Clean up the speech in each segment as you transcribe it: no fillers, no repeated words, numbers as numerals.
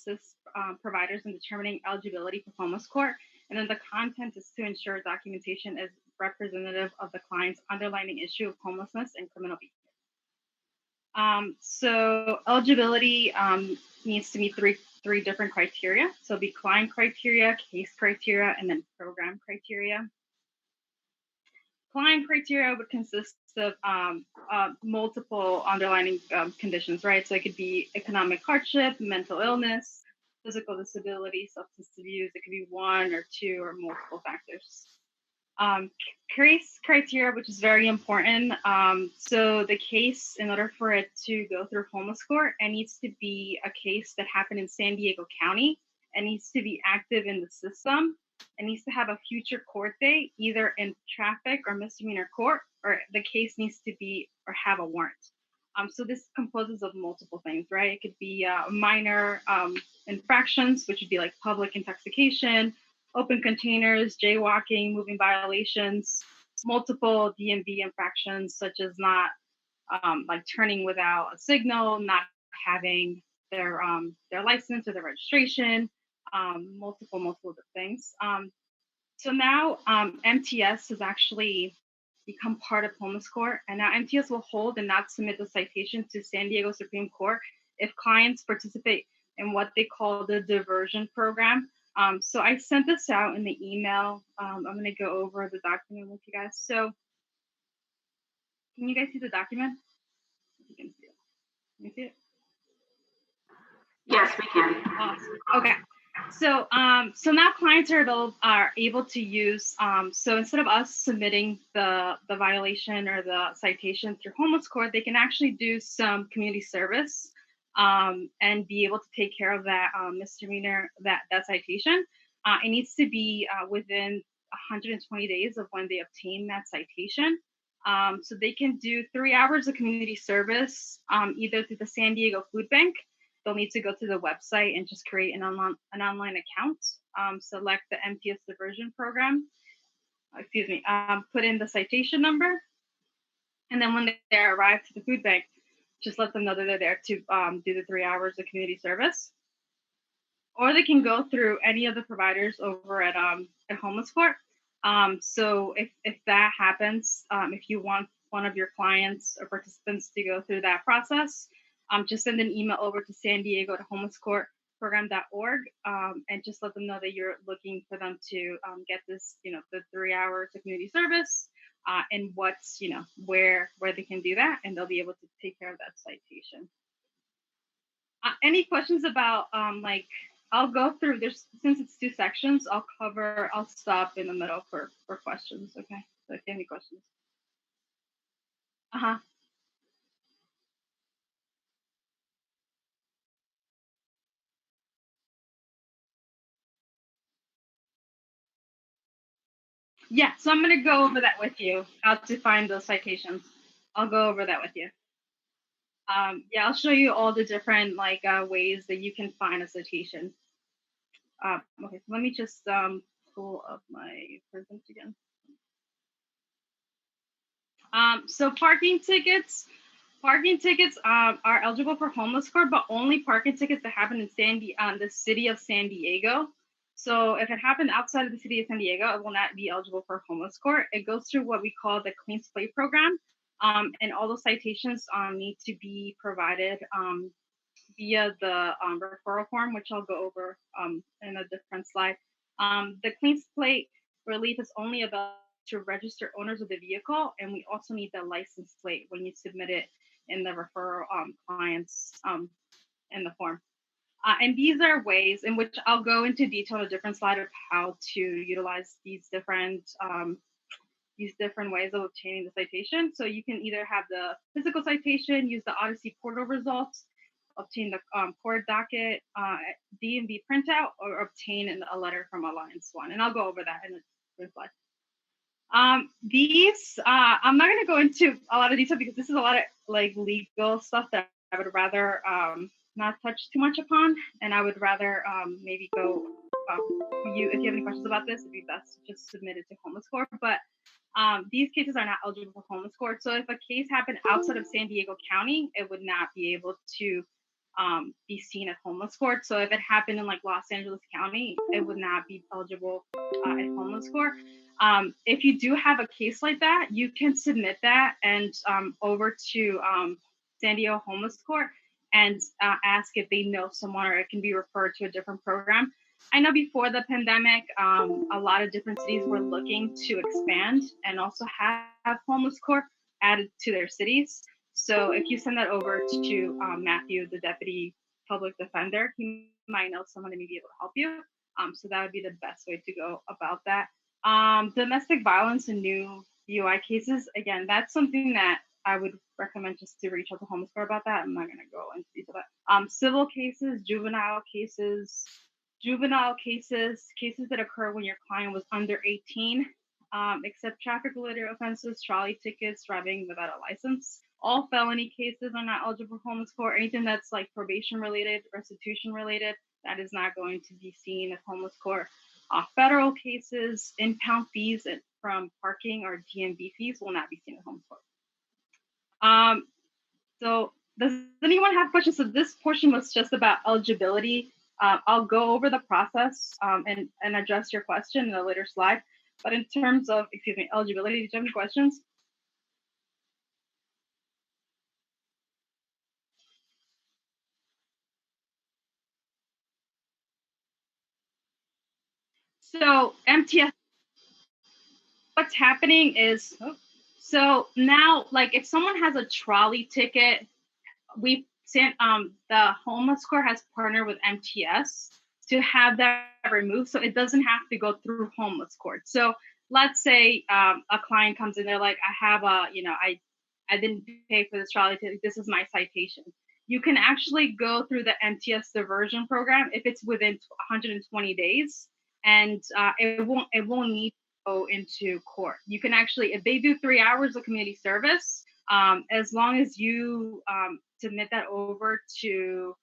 assist providers in determining eligibility for homeless court. And then the content is to ensure documentation is representative of the client's underlying issue of homelessness and criminal behavior. So eligibility needs to meet three different criteria. So it'll be client criteria, case criteria, and then program criteria. Client criteria would consist of multiple underlying conditions, right? So it could be economic hardship, mental illness, physical disability, substance abuse. It could be one or two or multiple factors. Case criteria, which is very important. So the case, in order for it to go through homeless court, it needs to be a case that happened in San Diego County. It needs to be active in the system. It needs to have a future court date, either in traffic or misdemeanor court, or the case needs to be or have a warrant. So this composes of multiple things, right? It could be minor infractions, which would be like public intoxication, open containers, jaywalking, moving violations, multiple DMV infractions, such as not like turning without a signal, not having their license or their registration, multiple things. So now MTS has actually become part of homeless court, and now MTS will hold and not submit the citation to San Diego Supreme Court if clients participate in what they call the diversion program. So I sent this out in the email. I'm going to go over the document with you guys. So can you guys see the document? You can see it. Can you see it? Yes, we can. Awesome. Okay. So now clients are able to use, so instead of us submitting the violation or the citation through homeless court, they can actually do some community service and be able to take care of that misdemeanor, that citation. It needs to be within 120 days of when they obtain that citation. So they can do 3 hours of community service, either through the San Diego Food Bank. They'll need to go to the website and just create an online account, select the MTS diversion program, put in the citation number. And then when they arrive to the food bank, just let them know that they're there to do the 3 hours of community service. Or they can go through any of the providers over at homeless court. So if that happens, if you want one of your clients or participants to go through that process, just send an email over to San Diego to homelesscourtprogram.org and just let them know that you're looking for them to get this, the 3 hours of community service and what's, where they can do that, and they'll be able to take care of that citation. Any questions about I'll go through this since it's 2 sections. I'll stop in the middle for questions. Okay. So if you have any questions. Yeah, so I'm going to go over that with you, how to find those citations. I'll go over that with you. Yeah, I'll show you all the different ways that you can find a citation. Okay, so let me just pull up my present again. So parking tickets are eligible for homeless court, but only parking tickets that happen in the city of San Diego. So if it happened outside of the city of San Diego, it will not be eligible for homeless court. It goes through what we call the Clean Slate program, and all those citations need to be provided via the referral form, which I'll go over in a different slide. The Clean Slate relief is only about to register owners of the vehicle, and we also need the license plate when you submit it in the referral clients in the form. And these are ways in which I'll go into detail on a different slide of how to utilize these different ways of obtaining the citation. So you can either have the physical citation, use the Odyssey portal results, obtain the court docket, DMV printout, or obtain a letter from Alliance One. And I'll go over that in a different slide. I'm not going to go into a lot of detail because this is a lot of legal stuff that I would rather not touch too much upon, and I would rather maybe go if you have any questions about this, it'd be best to just submit it to homeless court. But these cases are not eligible for homeless court. So if a case happened outside of San Diego County, it would not be able to be seen at homeless court. So if it happened in like Los Angeles County, it would not be eligible at homeless court. If you do have a case like that, you can submit that and over to San Diego Homeless Court and ask if they know someone or it can be referred to a different program. I know before the pandemic, a lot of different cities were looking to expand and also have homeless court added to their cities. So if you send that over to Matthew, the deputy public defender, he might know someone that may be able to help you. So that would be the best way to go about that. Domestic violence and new DUI cases, again, that's something that I would recommend just to reach out to homeless court about that. I'm not going to go into detail about that. Civil cases, cases that occur when your client was under 18, except traffic-related offenses, trolley tickets, driving without a license. All felony cases are not eligible for homeless court. Anything that's like probation-related, restitution-related, that is not going to be seen at homeless court. Federal cases, impound fees from parking or DMV fees will not be seen at homeless court. So does anyone have questions? So this portion was just about eligibility. I'll go over the process and address your question in a later slide. But in terms of, eligibility, do you have any questions? So MTS, what's happening is, so now, like if someone has a trolley ticket, we sent, the homeless court has partnered with MTS to have that removed, so it doesn't have to go through homeless court. So let's say a client comes in, they're like, I have a, I didn't pay for this trolley ticket. This is my citation. You can actually go through the MTS diversion program if it's within 120 days, and it won't need to go into court. You can actually, if they do 3 hours of community service, as long as you submit that over to,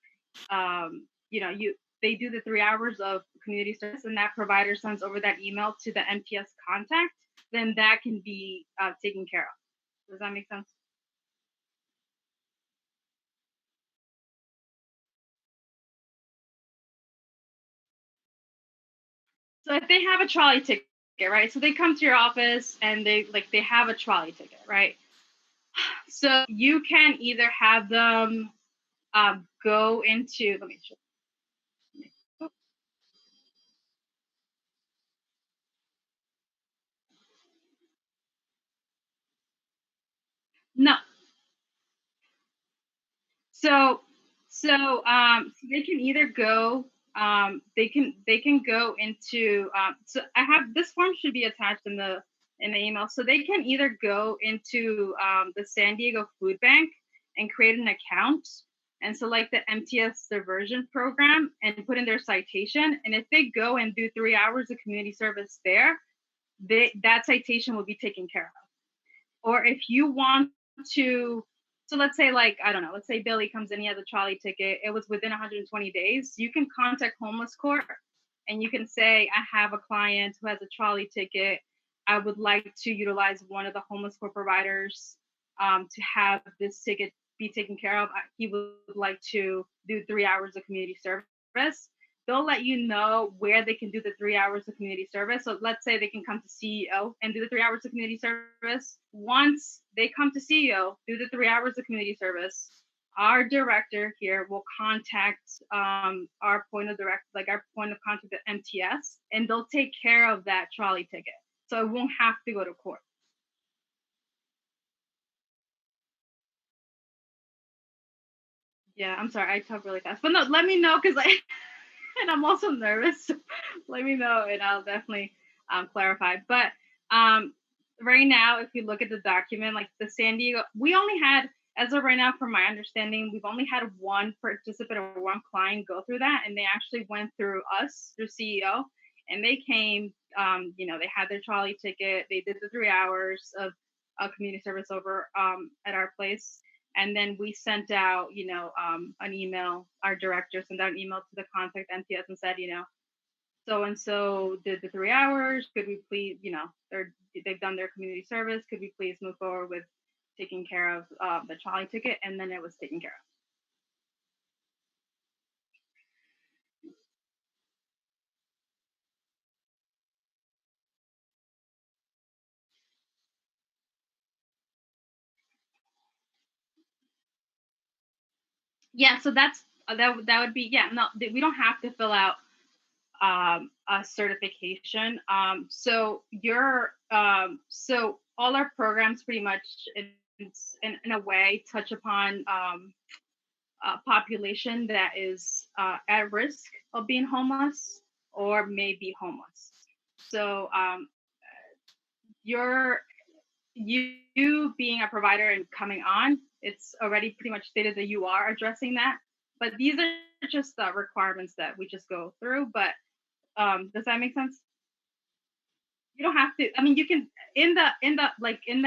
they do the 3 hours of community service and that provider sends over that email to the MTS contact, then that can be taken care of. Does that make sense? So if they have a trolley ticket, right? So they come to your office and they have a trolley ticket, right? So you can either have them go into, let me show. No, so so they can either go they can go into so I have this form should be attached in the email. So they can either go into the San Diego Food Bank and create an account and select the MTS diversion program and put in their citation. And if they go and do 3 hours of community service there, that citation will be taken care of. Or if you want to, so let's say like, I don't know, let's say Billy comes in, he has a trolley ticket, it was within 120 days, you can contact homeless court and you can say, I have a client who has a trolley ticket. I would like to utilize one of the homeless court providers to have this ticket be taken care of. He would like to do 3 hours of community service. They'll let you know where they can do the 3 hours of community service. So let's say they can come to CEO and do the 3 hours of community service. Once they come to CEO, do the 3 hours of community service, our director here will contact our point of our point of contact at MTS, and they'll take care of that trolley ticket. So it won't have to go to court. Yeah, I'm sorry, I talk really fast, but no, let me know because I and I'm also nervous. So let me know, and I'll definitely clarify. But right now, if you look at the document, like the San Diego, we only had, as of right now, from my understanding, we've only had one participant or one client go through that, and they actually went through us, through CEO, and they came. They had their trolley ticket. They did the 3 hours of community service over at our place, and then we sent out, an email. Our director sent out an email to the contact MTS and said, so and so did the 3 hours. Could we please, they've done their community service. Could we please move forward with taking care of the trolley ticket? And then it was taken care of. Yeah, so that's that would be, yeah, no, we don't have to fill out a certification. So all our programs pretty much in a way touch upon a population that is at risk of being homeless or may be homeless. So you're you being a provider and coming on, it's already pretty much stated that you are addressing that. But these are just the requirements that we just go through. But does that make sense? You don't have to. I mean, you can in the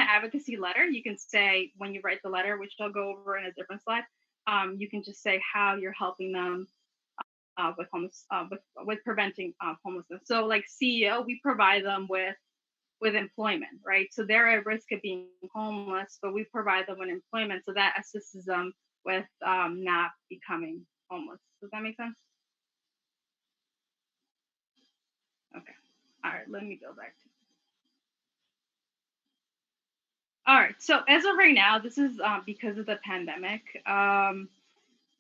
advocacy letter, you can say when you write the letter, which I'll go over in a different slide. You can just say how you're helping them with preventing homelessness. So, like CEO, we provide them with employment, right? So they're at risk of being homeless, but we provide them with employment, so that assists them with not becoming homeless. Does that make sense? Okay. All right. Let me go back to. All right. So as of right now, this is because of the pandemic.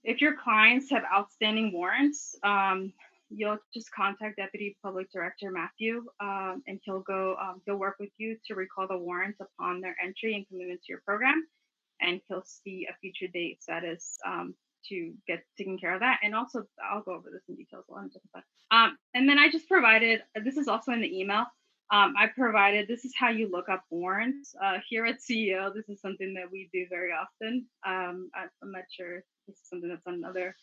If your clients have outstanding warrants, you'll just contact Deputy Public Director Matthew, and he'll work with you to recall the warrants upon their entry and commitment to your program, and he'll see a future date status to get taken care of that. And also, I'll go over this in details. And then I just provided, this is also in the email. I provided, this is how you look up warrants. Here at CEO, this is something that we do very often. I'm not sure if this is something that's on other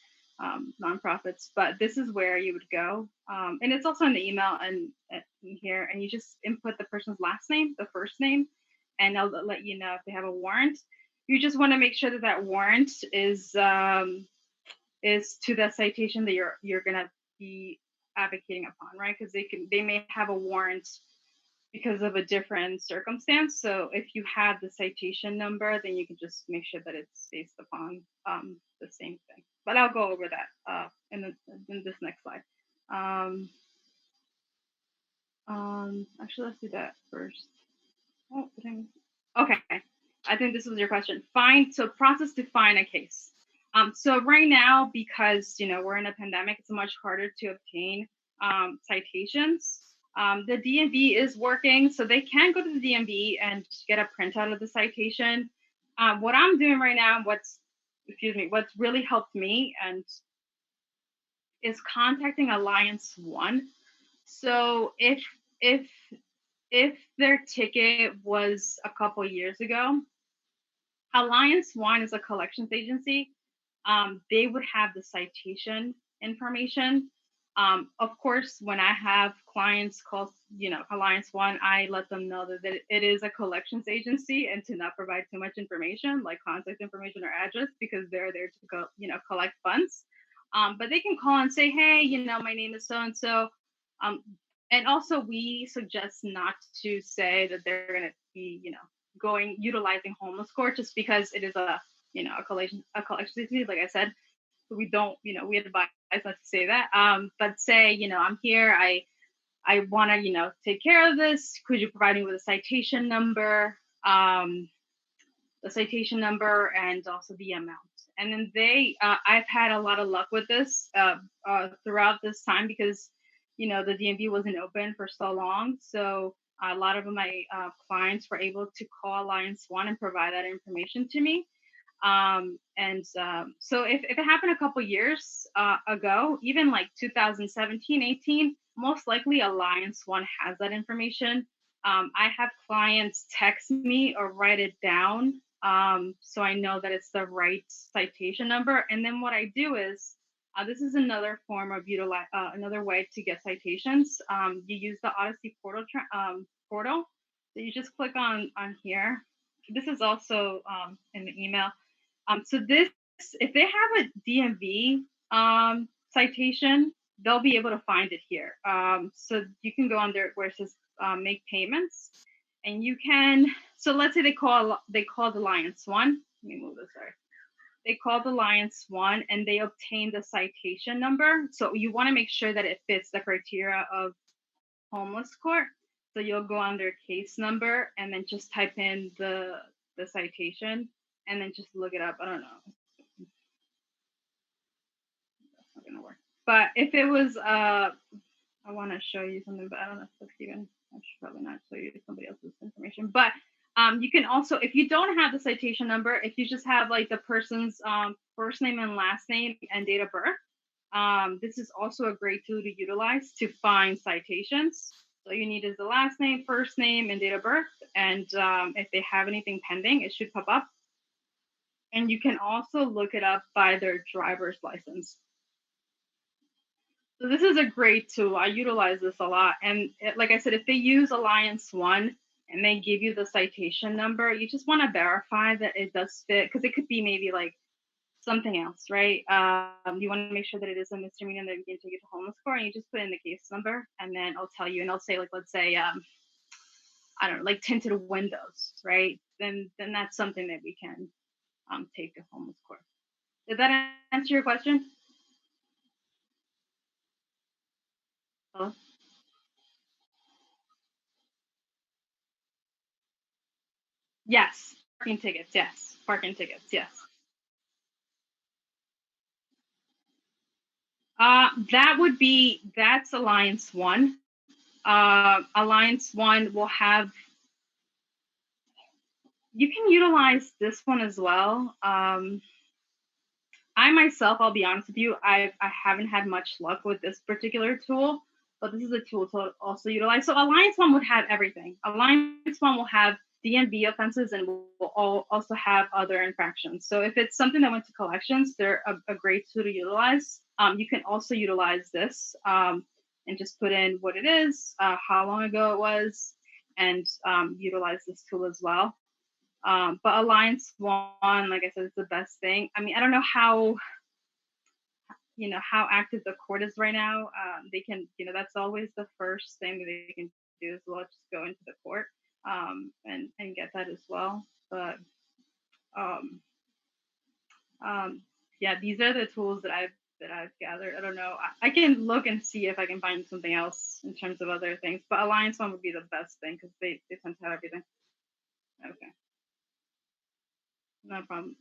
nonprofits, but this is where you would go. And it's also in the email and here, and you just input the person's last name, the first name, and they'll let you know if they have a warrant. You just want to make sure that that warrant is to the citation that you're gonna be advocating upon, right? Because they may have a warrant because of a different circumstance. So if you have the citation number, then you can just make sure that it's based upon the same thing. But I'll go over that in this next slide. Actually, let's do that first. Oh, okay. I think this was your question. So process to find a case. So right now, because we're in a pandemic, it's much harder to obtain citations. The DMV is working, so they can go to the DMV and get a printout of the citation. What I'm doing right now, what's really helped me and is contacting Alliance One. So if if their ticket was a couple years ago, Alliance One is a collections agency. They would have the citation information. Of course, when I have clients call, Alliance One, I let them know that it is a collections agency and to not provide too much information, like contact information or address, because they're there to go, collect funds. But they can call and say, hey, my name is so and so. And also, we suggest not to say that they're going to be, utilizing homeless court just because it is a collection agency, like I said. We don't, we advise not to say that. But say, I'm here, I want to, take care of this. Could you provide me with a citation number, and also the amount? And then I've had a lot of luck with this throughout this time because, the DMV wasn't open for so long. So a lot of my clients were able to call Alliance One and provide that information to me. So if it happened a couple years ago, even like 2017, 18, most likely Alliance One has that information. I have clients text me or write it down, so I know that it's the right citation number. And then what I do is, this is another form of another way to get citations. You use the Odyssey portal. So you just click on here. This is also in the email. So if they have a DMV citation, they'll be able to find it here. So you can go under where it says make payments, and you can. So let's say they called Alliance One. Let me move this. Sorry. They called Alliance One and they obtained the citation number. So you want to make sure that it fits the criteria of homeless court. So you'll go under case number and then just type in the citation and then just look it up. I don't know. gonna work. But if it was, I want to show you something, but I don't know if that's even. I should probably not show you somebody else's information. But you can also, if you don't have the citation number, if you just have like the person's first name and last name and date of birth, this is also a great tool to utilize to find citations. So you need is the last name, first name, and date of birth. And if they have anything pending, it should pop up. And you can also look it up by their driver's license. So this is a great tool. I utilize this a lot. And like I said, if they use Alliance One and they give you the citation number, you just want to verify that it does fit, because it could be maybe like something else, right? You want to make sure that it is a misdemeanor that you can take it to homeless court, and you just put in the case number, and then I'll tell you, and I'll say like, let's say, I don't know, like tinted windows, right? Then that's something that we can take to homeless court. Did that answer your question? Hello? Yes, parking tickets. Yes, parking tickets. Yes. That's Alliance One. Alliance One will have, you can utilize this one as well. I myself, I'll be honest with you, I haven't had much luck with this particular tool, but this is a tool to also utilize. So Alliance One would have everything. Alliance One will have DMV offenses and will also have other infractions. So if it's something that went to collections, they're a great tool to utilize. You can also utilize this and just put in what it is, how long ago it was, and utilize this tool as well. But Alliance One, like I said, is the best thing. I mean, I don't know how how active the court is right now. They can, that's always the first thing that they can do as well. Just go into the court and get that as well. But um, yeah, these are the tools that I've gathered. I don't know. I can look and see if I can find something else in terms of other things. But Alliance One would be the best thing because they tend to have everything. Okay, no problem.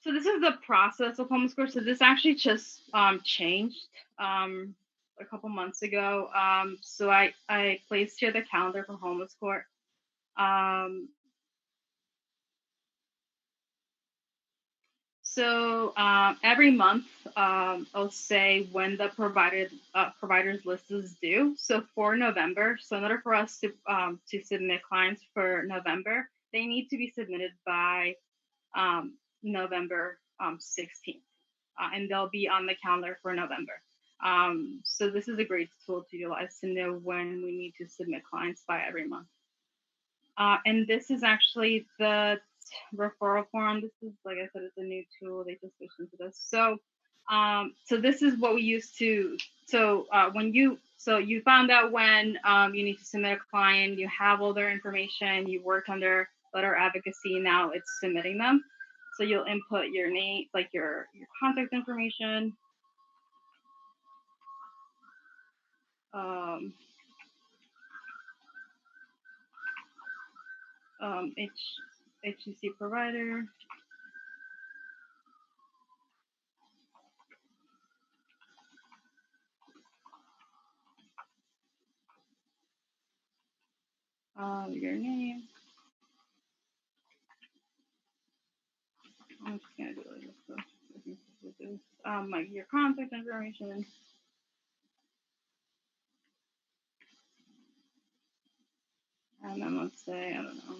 So this is the process of homeless court. So this actually just changed a couple months ago. So I placed here the calendar for homeless court. So every month, I'll say when the providers list is due. So for November, so in order for us to submit clients for November, they need to be submitted by November 16th, and they'll be on the calendar for November. So this is a great tool to utilize to know when we need to submit clients by every month. And this is actually the referral form. This is, like I said, it's a new tool. They just switched into this. So, so this is what we use to. So you found out when you need to submit a client, you have all their information, you worked on their letter advocacy. Now it's submitting them. So you'll input your name, like your contact information. HCC provider. Your name. I'm just gonna do this. Like your contact information. And then let's say, I don't know.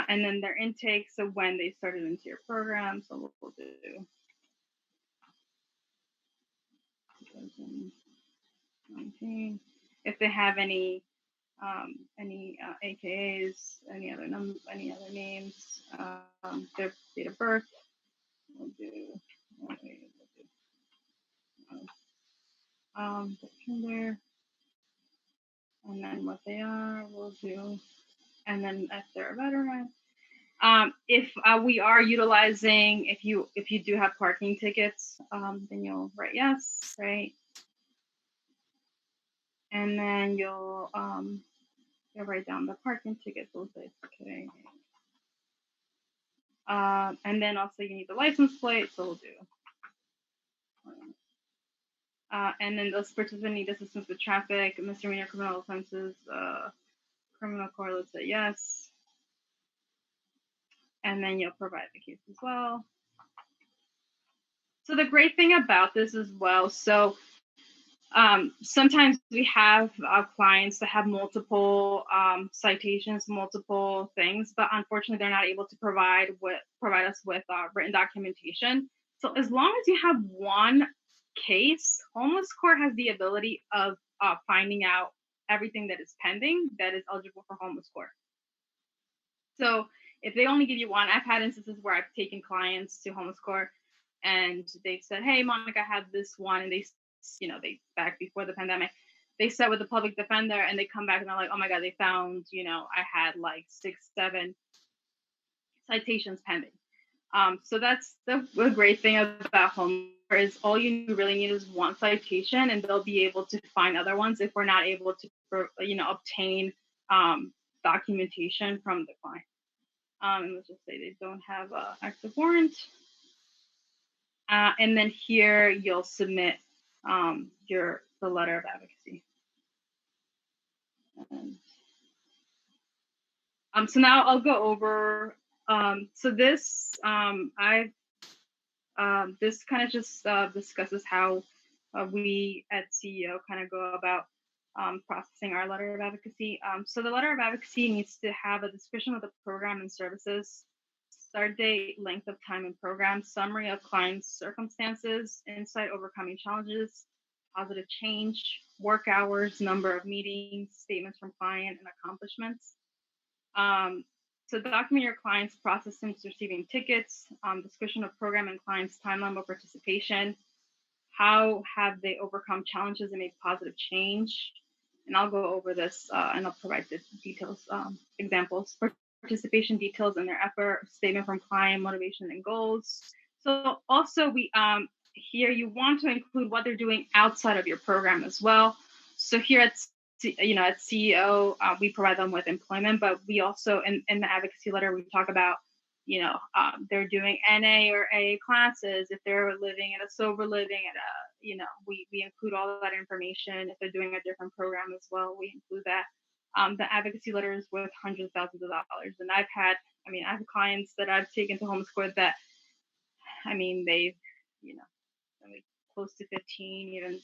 And then their intake, so when they started into your program, so what we'll do. 2019. If they have any AKAs, any other names, their date of birth, we'll do. There, and then what they are, we'll do, and then if they're a veteran. If we are utilizing, if you do have parking tickets, then you'll write yes, right? And then you'll write down the parking tickets. We'll say okay. And then also you need the license plate, so we'll do. And then those participants need assistance with traffic, misdemeanor criminal offenses, criminal court, let's say yes. And then you'll provide the case as well. So the great thing about this as well, so sometimes we have clients that have multiple citations, multiple things, but unfortunately they're not able to provide us with written documentation. So as long as you have one case, homeless court has the ability of finding out everything that is pending that is eligible for homeless court. So if they only give you one, I've had instances where I've taken clients to homeless court and they've said, hey, Monica, I have this one. And they back before the pandemic, they sat with the public defender and they come back and they're like, oh my God, they found, I had like 6, 7 citations pending. So that's the great thing about home is all you really need is one citation and they'll be able to find other ones if we're not able to, obtain documentation from the client. And let's just say they don't have an active warrant. And then here you'll submit the letter of advocacy. So now I'll go over. So this this kind of just discusses how we at CEO kind of go about processing our letter of advocacy. So the letter of advocacy needs to have a description of the program and services, start date, length of time and program, summary of client's circumstances, insight overcoming challenges, positive change, work hours, number of meetings, statements from client, and accomplishments. So document your client's process since receiving tickets, description of program and client's timeline of participation, how have they overcome challenges and made positive change. And I'll go over this and I'll provide the details, examples, participation details in their effort, statement from client, motivation and goals. So also we here you want to include what they're doing outside of your program as well. So here at CEO, we provide them with employment, but we also in the advocacy letter we talk about they're doing NA or AA classes, if they're living at a sober living at a we include all of that information. If they're doing a different program as well, we include that. The advocacy letter is worth hundreds of thousands of dollars, and I have clients that I've taken to homeless court that they've close to 15, even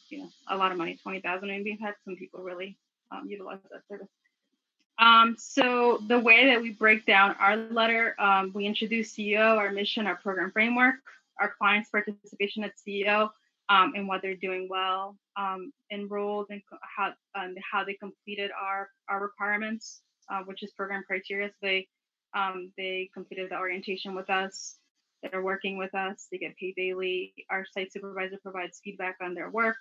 a lot of money, 20,000. And we've had some people really utilize that service. So the way that we break down our letter, we introduce CEO, our mission, our program framework, our clients' participation at CEO, and what they're doing well, enrolled, and how they completed our requirements, which is program criteria. So they completed the orientation with us. That are working with us. They get paid daily. Our site supervisor provides feedback on their work,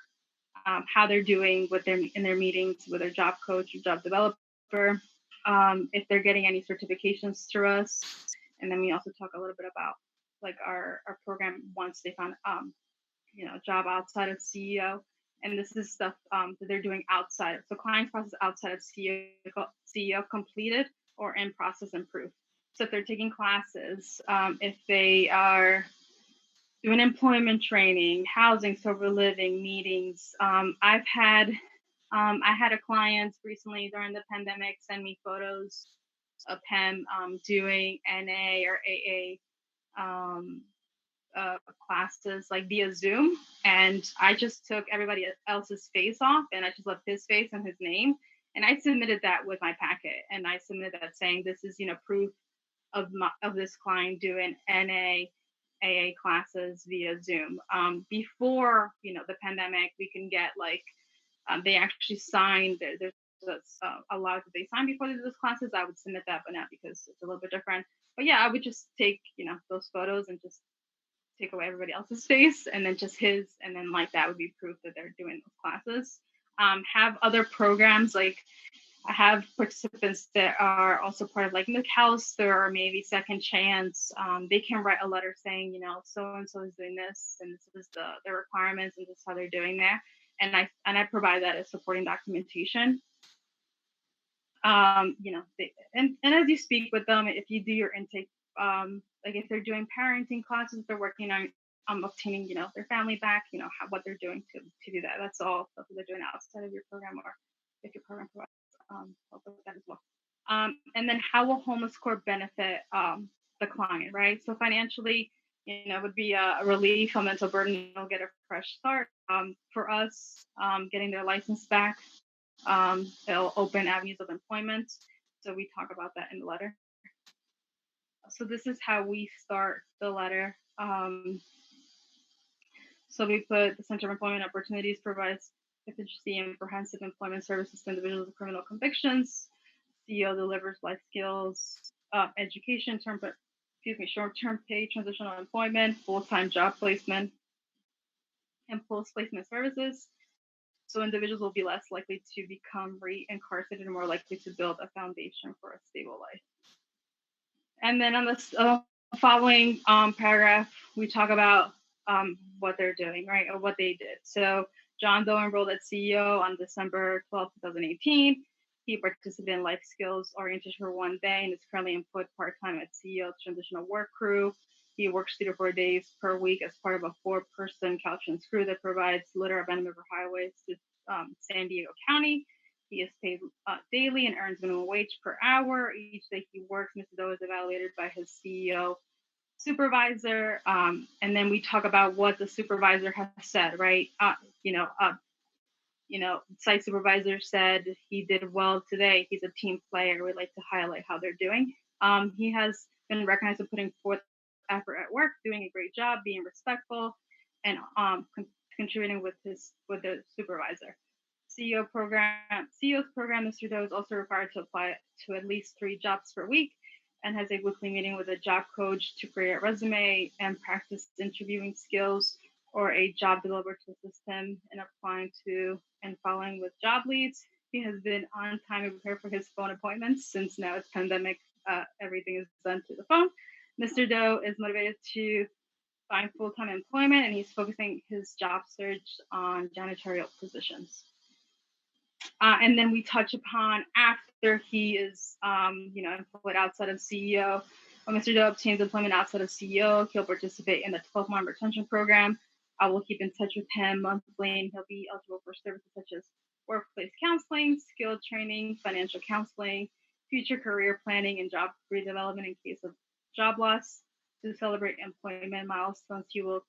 how they're doing in their meetings with their job coach or job developer, if they're getting any certifications through us. And then we also talk a little bit about like our program once they found job outside of CEO. And this is stuff that they're doing outside. So clients process outside of CEO completed or in process improved. So if they're taking classes, if they are doing employment training, housing, sober living, meetings. I had a client recently during the pandemic send me photos of him doing NA or AA classes like via Zoom. And I just took everybody else's face off and I just left his face and his name. And I submitted that with my packet. And I submitted that saying this is, proof of this client doing NA, AA classes via Zoom. Before, the pandemic, we can get they actually signed, there's a lot that they signed before they do those classes. I would submit that, but not because it's a little bit different. But yeah, I would just take, those photos and just take away everybody else's face and then just his, and then that would be proof that they're doing those classes. Have other programs I have participants that are also part of McAllister or maybe Second Chance. They can write a letter saying, so-and-so is doing this and this is the requirements and this is how they're doing there. And I provide that as supporting documentation. And as you speak with them, if you do your intake like if they're doing parenting classes, they're working on obtaining, their family back, what they're doing to do that. That's all stuff that they're doing outside of your program, or if your program provides help with that as well. And then how will homeless court benefit the client, right? So financially, it would be a relief, a mental burden. They'll get a fresh start. For us, getting their license back, it'll open avenues of employment. So we talk about that in the letter. So this is how we start the letter. So we put the Center of Employment Opportunities provides efficiency and comprehensive employment services to individuals with criminal convictions. CEO delivers life skills, education, short-term pay, transitional employment, full-time job placement, and post-placement services. So individuals will be less likely to become reincarcerated and more likely to build a foundation for a stable life. And then on the following paragraph, we talk about what they're doing, right, or what they did. So John Doe enrolled at CEO on December 12, 2018. He participated in life skills orientation for 1 day and is currently employed part-time at CEO's transitional work crew. He works 3 to 4 days per week as part of a 4-person calculations crew that provides litter abandonment for highways to San Diego County. He is paid daily and earns minimum wage per hour. Each day he works, Mr. Doe is evaluated by his CEO supervisor. And then we talk about what the supervisor has said, right? Site supervisor said he did well today. He's a team player. We like to highlight how they're doing. He has been recognized for putting forth effort at work, doing a great job, being respectful, and contributing with the supervisor. CEO's program, Mr. Doe is also required to apply to at least 3 jobs per week and has a weekly meeting with a job coach to create a resume and practice interviewing skills, or a job developer to assist him in applying to and following with job leads. He has been on time and prepared for his phone appointments since now it's pandemic. Everything is done through the phone. Mr. Doe is motivated to find full-time employment, and he's focusing his job search on janitorial positions. And then we touch upon after he is, employed outside of CEO. When Mr. Doe obtains employment outside of CEO, he'll participate in the 12-month retention program. I will keep in touch with him monthly, and he'll be eligible for services such as workplace counseling, skill training, financial counseling, future career planning, and job redevelopment in case of job loss. To celebrate employment milestones, he will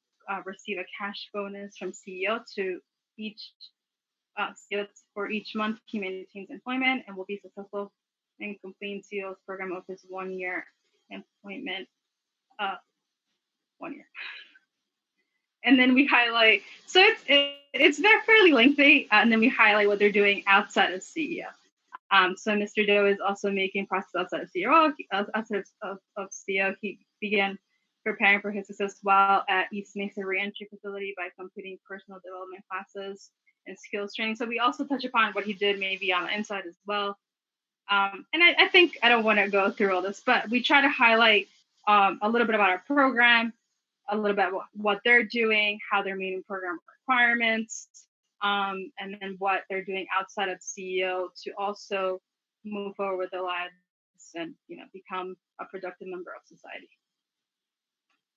receive a cash bonus from CEO to each for each month he maintains employment, and will be successful in completing CEO's program of his 1-year employment. 1 year. And then we highlight, so it's fairly lengthy, and then we highlight what they're doing outside of CEO. So Mr. Doe is also making process outside of CEO. He began preparing for his success while at East Mesa Reentry Facility by completing personal development classes and skills training. So we also touch upon what he did maybe on the inside as well. And I think I don't want to go through all this, but we try to highlight a little bit about our program, a little bit about what they're doing, how they're meeting program requirements, and then what they're doing outside of CEO to also move forward with their lives and become a productive member of society.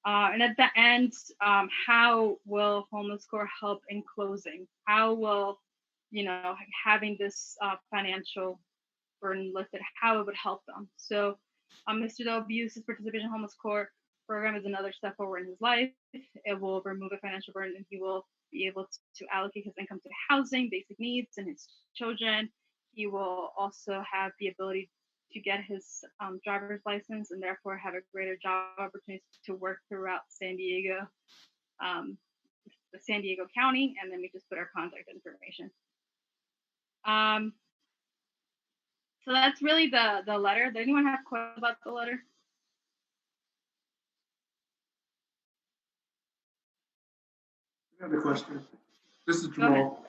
And at the end, how will homeless court help in closing? How will having this financial burden lifted, how it would help them? So Mr. Doe views his participation in homeless court program as another step forward in his life. It will remove a financial burden, and he will be able to allocate his income to housing, basic needs, and his children. He will also have the ability to get his driver's license, and therefore have a greater job opportunity to work throughout San Diego, the San Diego County, and then we just put our contact information. So that's really the letter. Does anyone have questions about the letter? Another question. This is Jamal.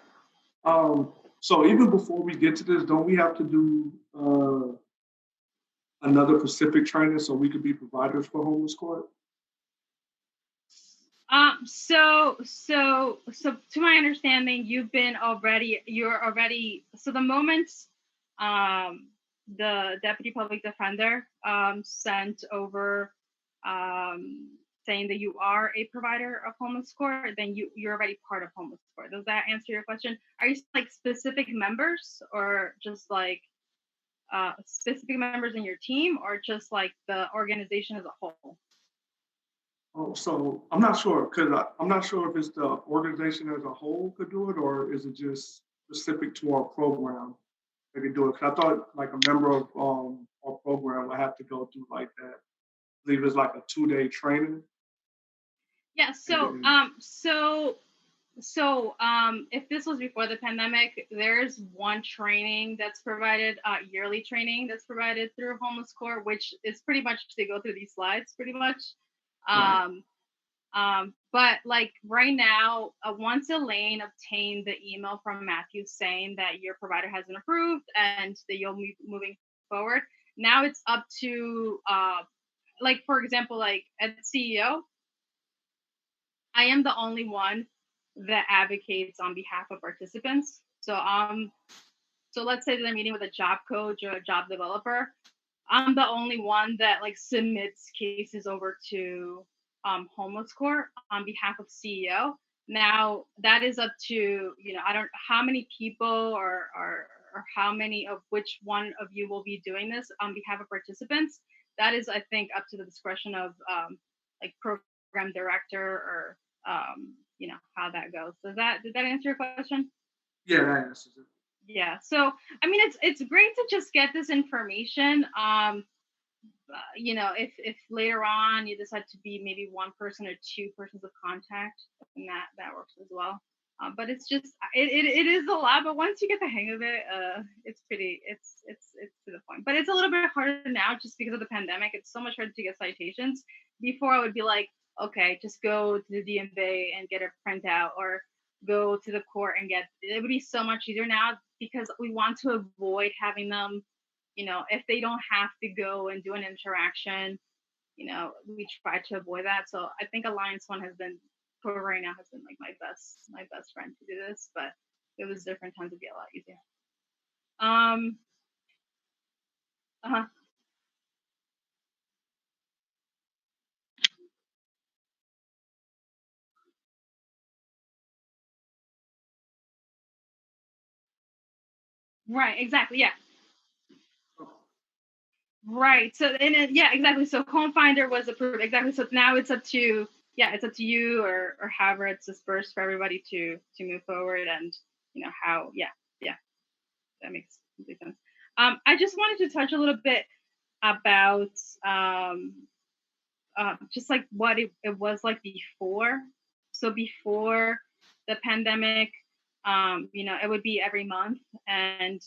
So even before we get to this, don't we have to do another specific training so we could be providers for homeless court? So to my understanding, you're already, so the moment the deputy public defender sent over saying that you are a provider of homeless court, then you're already part of homeless court. Does that answer your question? Are you like specific members, or just like specific members in your team, or just like the organization as a whole? Oh, so I'm not sure because I'm not sure if it's the organization as a whole could do it or is it just specific to our program they could do it. 'Cause I thought like a member of our program would have to go through like that. I believe it's like a 2 day training. Yeah. And So then, if this was before the pandemic, there's one training that's provided, yearly training that's provided through Homeless Corps, which is pretty much they go through these slides pretty much. right. Um, but like right now, once Elaine obtained the email from Matthew saying that your provider has been approved and that you'll be moving forward, now it's up to like for example, like as CEO, I am the only one that advocates on behalf of participants. So let's say that I'm meeting with a job coach or a job developer. I'm the only one that like submits cases over to homeless court on behalf of CEO. Now that is up to, I don't how many people or how many of which one of you will be doing this on behalf of participants. That is, I think, up to the discretion of like program director or how that goes. Did that answer your question? Yeah, that answers it. Yeah. So I mean, it's great to just get this information. If later on you decide to be maybe one person or two persons of contact, then that works as well. But it's just it is a lot. But once you get the hang of it, it's pretty it's to the point. But it's a little bit harder now just because of the pandemic. It's so much harder to get citations. Before I would be like, okay, just go to the DMV and get a printout, or go to the court and get. It would be so much easier now because we want to avoid having them, if they don't have to go and do an interaction, we try to avoid that. So I think Alliance One has been, for right now, has been like my best friend to do this, but it was different times would be a lot easier. Um, uh-huh. Right, exactly. Yeah. Right. So yeah, exactly. So Home Finder was approved. Exactly. So now it's up to, yeah, it's up to you or however it's dispersed for everybody to move forward, and how, yeah, that makes complete sense. I just wanted to touch a little bit about um, just like what it was like before. So before the pandemic, it would be every month, and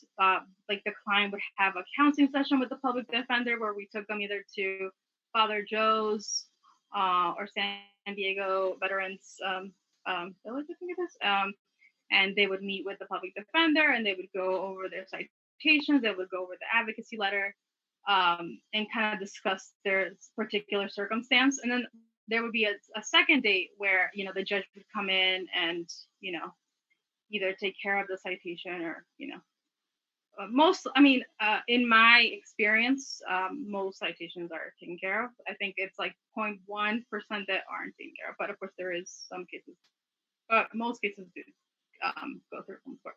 like the client would have a counseling session with the public defender where we took them either to Father Joe's or San Diego Veterans Village, I think it is. And they would meet with the public defender and they would go over their citations, they would go over the advocacy letter, and kind of discuss their particular circumstance. And then there would be a second date where, the judge would come in and, either take care of the citation or, in my experience, most citations are taken care of. I think it's like 0.1% that aren't taken care of, but of course there is some cases, but most cases do go through home court.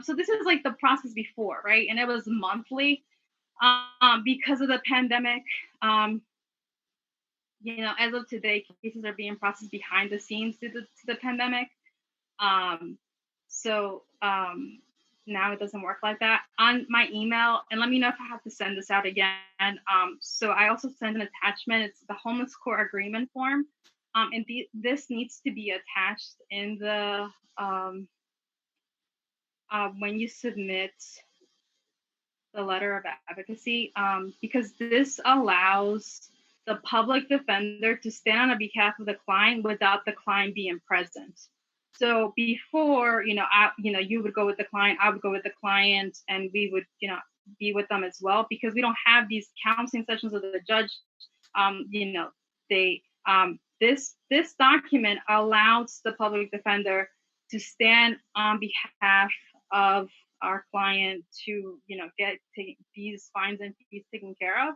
So this is like the process before, right? And it was monthly. Because of the pandemic, as of today, cases are being processed behind the scenes due to the pandemic. Um, so now it doesn't work like that. On my email, and let me know if I have to send this out again. So I also send an attachment. It's the homeless court agreement form. And this needs to be attached in the when you submit the letter of advocacy, because this allows the public defender to stand on behalf of the client without the client being present. So before, you would go with the client, I would go with the client, and we would, be with them as well, because we don't have these counseling sessions with the judge. They this document allows the public defender to stand on behalf of our client to get these fines and fees taken care of.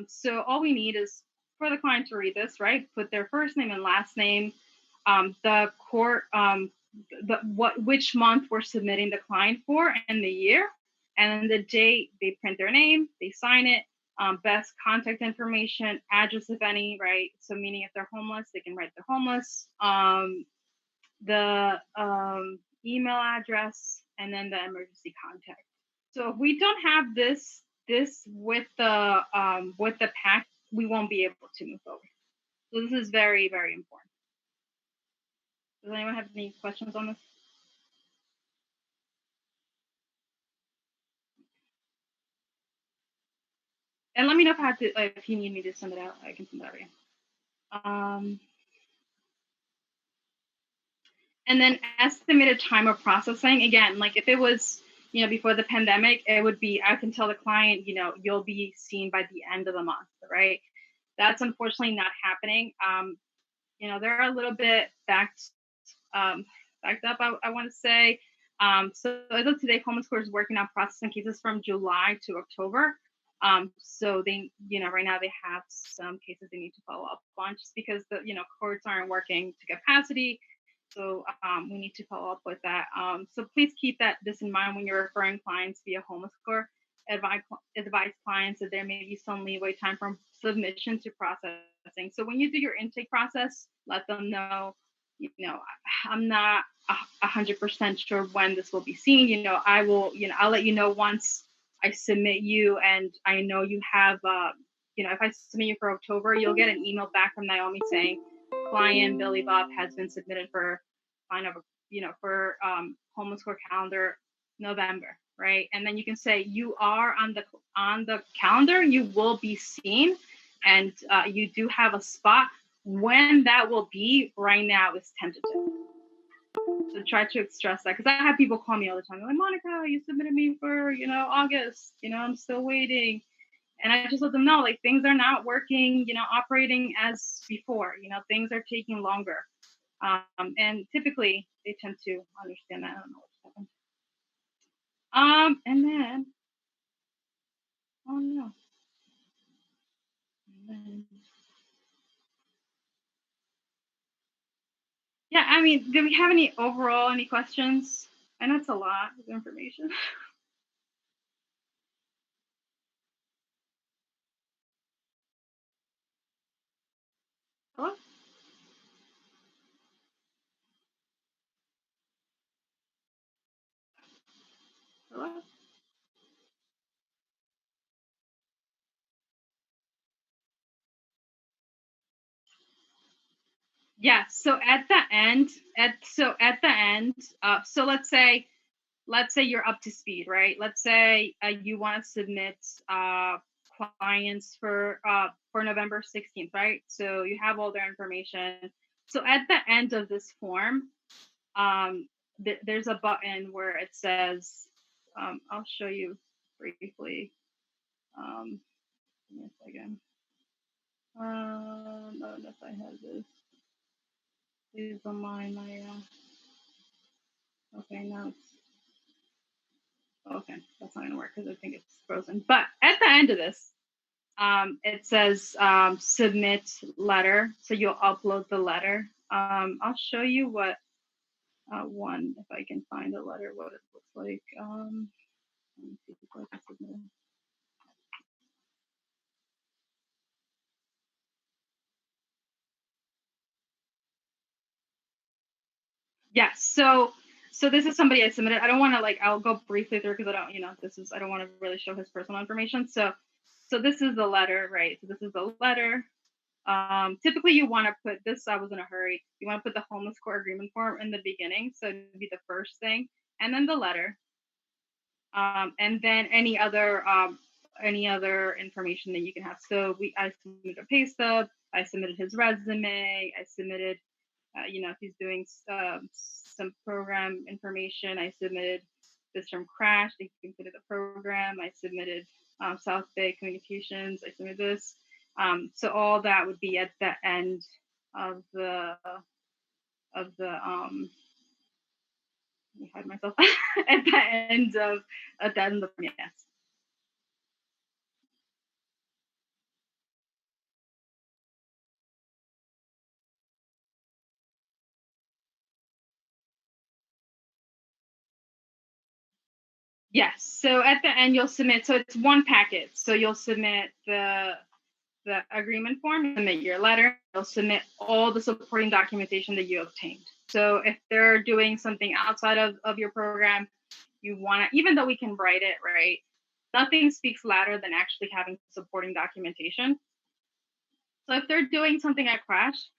So all we need is for the client to read this, right? Put their first name and last name, the court, which month we're submitting the client for, and the year, and then the date. They print their name, they sign it. Best contact information, address if any, right? So meaning if they're homeless, they can write they're homeless. The email address, and then the emergency contact. So if we don't have this with the pack, we won't be able to move forward. So this is very, very important. Does anyone have any questions on this? And let me know if I have to, if you need me to send it out, I can send it out again. And then estimated time of processing. Again, like if it was, before the pandemic, it would be, I can tell the client, you'll be seen by the end of the month, right? That's unfortunately not happening. They're a little bit backed up, I want to say. So as of today, Homeless Court is working on processing cases from July to October. So they, right now they have some cases they need to follow up on just because the, courts aren't working to capacity. So we need to follow up with that. So please keep this in mind when you're referring clients via Homeless Court. Advise clients that there may be some leeway time from submission to processing. So when you do your intake process, let them know, I'm not 100% sure when this will be seen. I will, I'll let you know once I submit you, and I know you have, if I submit you for October, you'll get an email back from Naomi saying, client Billy Bob has been submitted for for Homeless Court calendar November, right? And then you can say you are on the calendar, you will be seen, and you do have a spot. When that will be right now is tentative. So try to stress that, because I have people call me all the time. They're like, Monica, you submitted me for August. I'm still waiting. And I just let them know, like, things are not working, operating as before. Things are taking longer. And typically they tend to understand that. I don't know what's happened. And then, oh no. Yeah, I mean, do we have any questions? I know it's a lot of information. Hello? Hello? Yeah, so at the end, so let's say you're up to speed, right? Let's say you want to submit clients for November 16th, right? So you have all their information. So at the end of this form, there's a button where it says, I'll show you briefly. Give me a second. I don't know if I have this. Please don't mind my. Okay, now it's. Okay, that's not gonna work because I think it's frozen. But at the end of this, it says submit letter. So you'll upload the letter. I'll show you what one, if I can find a letter, what it looks like. Let me see if I can submit it. Yes. So this is somebody I submitted. I don't want to I'll go briefly through because I don't, I don't want to really show his personal information. So this is the letter, right? So this is the letter. Typically you want to put this, I was in a hurry. You want to put the Homeless Court agreement form in the beginning. So it'd be the first thing, and then the letter. And then any other information that you can have. So I submitted a pay stub, I submitted his resume, I submitted, if he's doing some program information, I submitted this from Crash, they completed the program, I submitted South Bay Communications, I submitted this. So all that would be at the end of the let me hide myself at the end of yes. Yes. So at the end, you'll submit. So it's one packet. So you'll submit the agreement form, submit your letter, you'll submit all the supporting documentation that you obtained. So if they're doing something outside of your program, you want to, even though we can write it, right? Nothing speaks louder than actually having supporting documentation. So if they're doing something at Crash,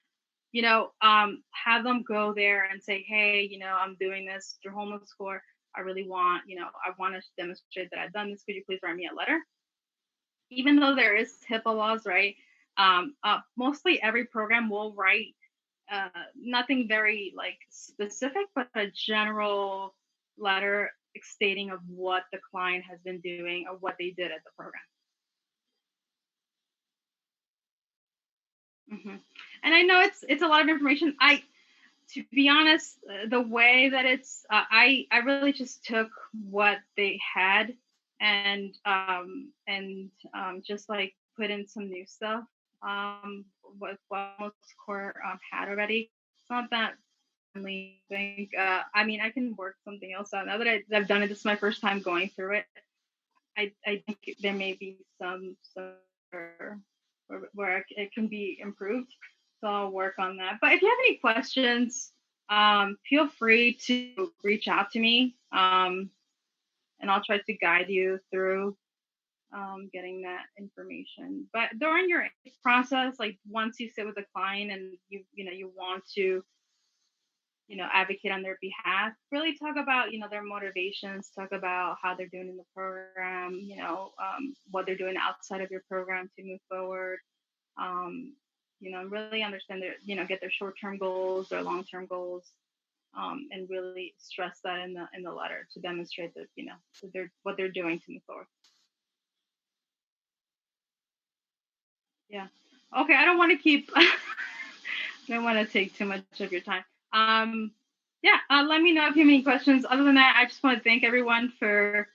have them go there and say, hey, I'm doing this through homeless score. I really want, I want to demonstrate that I've done this. Could you please write me a letter? Even though there is HIPAA laws, right? Mostly every program will write nothing very like specific, but a general letter stating of what the client has been doing or what they did at the program. Hmm. And I know it's a lot of information. To be honest, the way that I really just took what they had and just like put in some new stuff with what most core had already. It's not that really think. I mean, I can work something else out now that I've done it. This is my first time going through it. I think there may be some where it can be improved. So I'll work on that. But if you have any questions, feel free to reach out to me, and I'll try to guide you through getting that information. But during your process, like once you sit with a client and you want to advocate on their behalf, really talk about their motivations, talk about how they're doing in the program, what they're doing outside of your program to move forward. Really understand their get their short-term goals, their long-term goals, and really stress that in the letter to demonstrate that that what they're doing to move forward. Yeah. Okay, I don't want to keep I don't want to take too much of your time. Yeah, let me know if you have any questions. Other than that, I just want to thank everyone for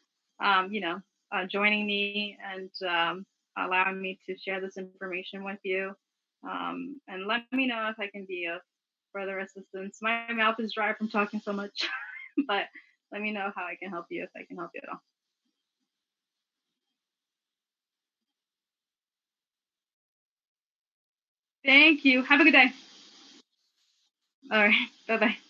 joining me and allowing me to share this information with you. And let me know if I can be of further assistance. My mouth is dry from talking so much, but let me know how I can help you if I can help you at all. Thank you. Have a good day. All right. Bye bye.